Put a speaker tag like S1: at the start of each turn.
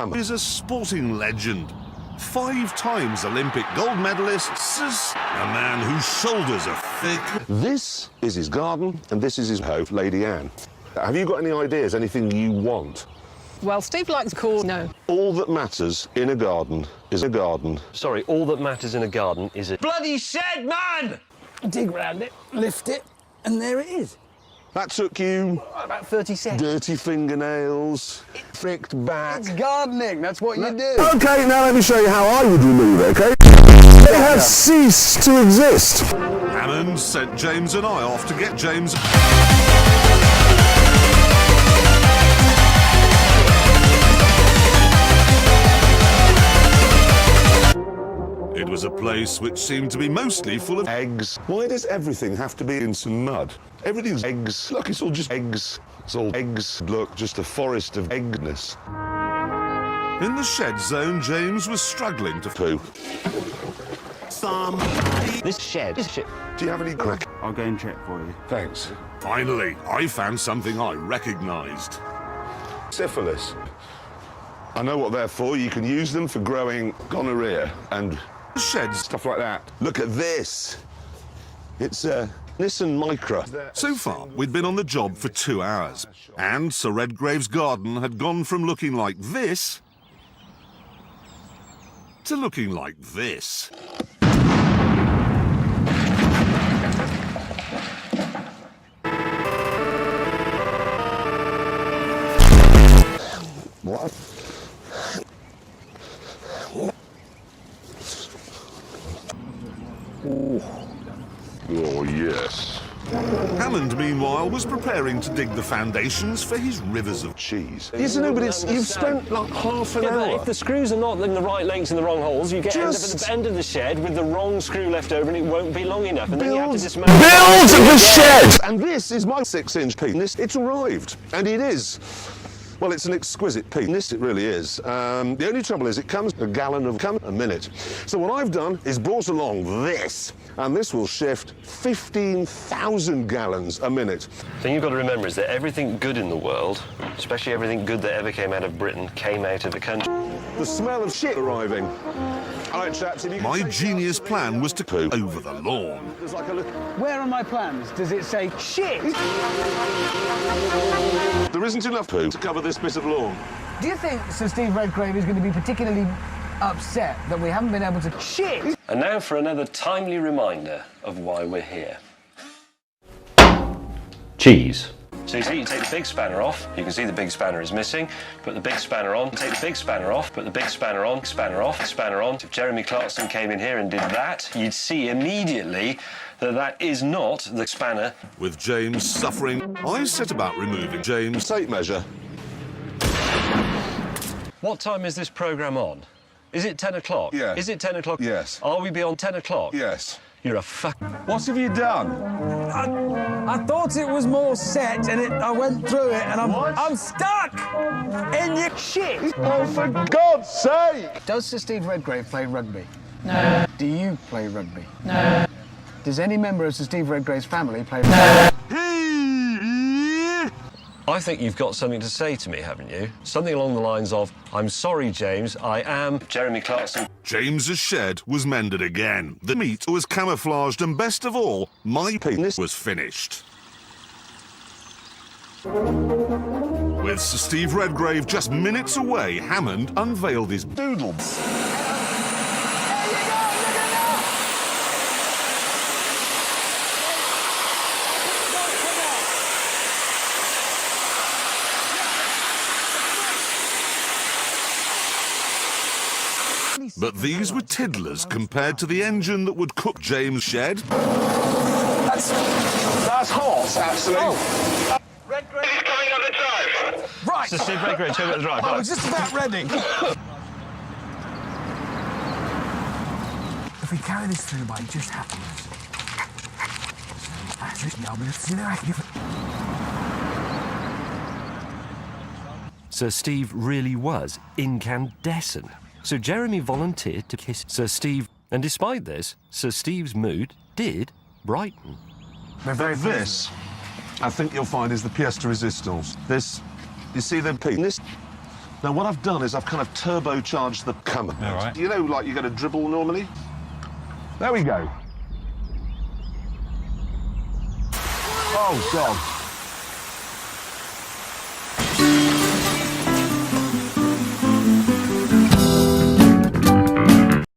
S1: Hammond is a sporting legend. 5 times Olympic gold medalist, a man whose shoulders are thick. This is his garden, and this is his wife, Lady Anne. Have you got any ideas, anything you want?
S2: Well, Steve likes corn. No.
S1: All that matters in a garden is a garden.
S3: Sorry, all that matters in a garden is a bloody shed, man!
S4: Dig round it, lift it, and there it is.
S1: That took you...
S4: about 30 seconds.
S1: Dirty fingernails, fricked back.
S4: It's gardening, that's what you do.
S1: OK, now let me show you how I would remove it, OK? It has ceased to exist. Hammond sent James and I off to get James... It was a place which seemed to be mostly full of eggs. Why does everything have to be in some mud? Everything's eggs. Look, it's all just eggs. It's all eggs. Look, just a forest of eggness. In the shed zone, James was struggling to poo.
S3: This shed is shit.
S1: Do you have any crack?
S5: I'll go and check for you.
S1: Thanks. Finally, I found something I recognised. Syphilis. I know what they're for. You can use them for growing gonorrhea and sheds, stuff like that. Look at this. It's a Nissan Micra. So far, we'd been on the job for 2 hours, and Sir Redgrave's garden had gone from looking like this to looking like this. What? Oh, yes. Hammond, meanwhile, was preparing to dig the foundations for his rivers of cheese. Yes, no, but you've spent like half an hour.
S3: If the screws are not in the right lengths in the wrong holes, you get end up at the end of the shed with the wrong screw left over and it won't be long enough. And then you have to dismantle...
S1: Build the shed! And this is my 6-inch piece. It's arrived, and it is. Well, it's an exquisite piece, it really is. The only trouble is it comes a gallon of a minute. So what I've done is brought along this, and this will shift 15,000 gallons a minute.
S3: The thing you've got to remember is that everything good in the world, especially everything good that ever came out of Britain, came out of the country.
S1: The smell of shit arriving. All right, chaps, my genius plan was to poo over the lawn.
S4: Where are my plans? Does it say shit?
S1: There isn't enough poo to cover this bit of lawn.
S4: Do you think Sir Steve Redgrave is going to be particularly upset that we haven't been able to shit?
S3: And now for another timely reminder of why we're here. Cheese. So you see, you take the big spanner off, you can see the big spanner is missing, put the big spanner on, take the big spanner off, put the big spanner on, spanner off, spanner on. If Jeremy Clarkson came in here and did that, you'd see immediately that that is not the spanner.
S1: With James suffering, I set about removing James' tape measure.
S3: What time is this programme on? Is it 10 o'clock?
S1: Yeah.
S3: Is it 10 o'clock?
S1: Yes.
S3: Are we beyond 10 o'clock?
S1: Yes.
S3: You're a fuck...
S1: What have you done?
S4: I thought it was more set, and I went through it, and I'm stuck in your shit.
S1: Oh, for God's sake!
S4: Does Sir Steve Redgrave play rugby? No. Do you play rugby? No. Does any member of Sir Steve Redgrave's family play rugby? No.
S3: I think you've got something to say to me, haven't you? Something along the lines of, I'm sorry, James, I am Jeremy Clarkson.
S1: James's shed was mended again. The meat was camouflaged, and best of all, my penis was finished. With Sir Steve Redgrave just minutes away, Hammond unveiled his doodle. But these were tiddlers compared to the engine that would cook James' shed.
S4: That's hot, absolutely. Oh.
S6: Redgrave is coming up the drive.
S4: Right.
S3: Sir Steve Redgrave, turn up the drive.
S4: I was just about ready. If we carry this through by just happiness,
S7: Sir Steve really was incandescent. So Jeremy volunteered to kiss Sir Steve, and despite this, Sir Steve's mood did brighten.
S1: This, I think you'll find, is the pièce de résistance. This, you see the penis? Now, what I've done is I've kind of turbocharged the camera.
S5: All right.
S1: You know, like you're going to dribble normally? There we go. Oh, God.